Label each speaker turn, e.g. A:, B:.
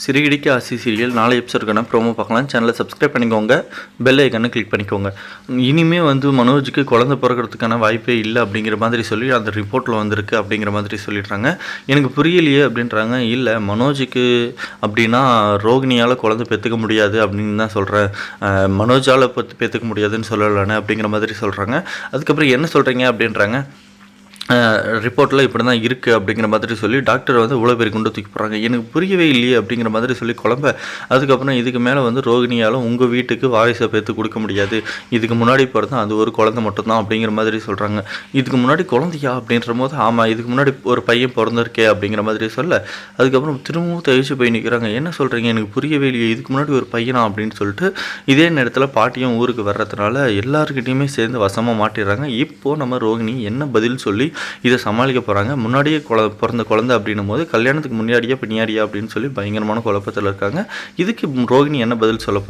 A: சிறுகிடிக்கு ஆசி serial 4 எபிசோடுக்கான promo பார்க்கலாம். சேனலை சப்ஸ்கிரைப் பண்ணிக்கோங்க, பெல் ஐக்கனை கிளிக் பண்ணிக்கோங்க. இனிமேல் குழந்தை பிறக்கிறதுக்கான வாய்ப்பே இல்லை அப்படிங்கிற மாதிரி சொல்லி அந்த ரிப்போர்ட்டில் வந்திருக்கு அப்படிங்கிற மாதிரி சொல்லிடுறாங்க. எனக்கு புரியலையே அப்படின்றாங்க. இல்லை, மனோஜுக்கு அப்படின்னா ரோகிணியால் குழந்தை பெற்றுக்க முடியாது அப்படின்னு தான் சொல்கிறேன். மனோஜால் பெற்றுக்க முடியாதுன்னு சொல்லலானே அப்படிங்கிற மாதிரி சொல்கிறாங்க. அதுக்கப்புறம் என்ன சொல்கிறீங்க அப்படின்றாங்க. ரிப்போர்ட்டில் இப்படி தான் இருக்குது அப்படிங்கிற மாதிரி சொல்லி டாக்டர் இவ்வளோ பேர் கொண்டு தூக்கி போடுறாங்க. எனக்கு புரியவே இல்லையே அப்படிங்கிற மாதிரி சொல்லி குழம்ப. அதுக்கப்புறம் இதுக்கு மேலே ரோகிணியாலும் உங்கள் வீட்டுக்கு வாரிசை பேர்த்து கொடுக்க முடியாது, இதுக்கு முன்னாடி பிறந்தா அது ஒரு குழந்தை மட்டும்தான் அப்படிங்கிற மாதிரி சொல்கிறாங்க. இதுக்கு முன்னாடி குழந்தையா அப்படின்ற போது ஆமாம், இதுக்கு முன்னாடி ஒரு பையன் பிறந்திருக்கே அப்படிங்கிற மாதிரி சொல்ல. அதுக்கப்புறம் திரும்பவும் தவிச்சு போய் நிற்கிறாங்க. என்ன சொல்கிறீங்க, எனக்கு புரியவே இல்லையே, இதுக்கு முன்னாடி ஒரு பையனா அப்படின்னு சொல்லிட்டு இதே நேரத்தில் பாட்டியும் ஊருக்கு வர்றதுனால எல்லாருக்கிட்டையுமே சேர்ந்து வசமாக மாட்டிடுறாங்க. இப்போது நம்ம ரோகிணி என்ன பதில் சொல்லி இதை சமாளிக்க போகிறாங்க. முன்னாடியே பிறந்த குழந்தை அப்படின்னும் போது கல்யாணத்துக்கு முன்னாடியா பின்னாடியா அப்படின்னு சொல்லி பயங்கரமான குழப்பத்தில் இருக்காங்க. இதுக்கு ரோகிணி என்ன பதில் சொல்ல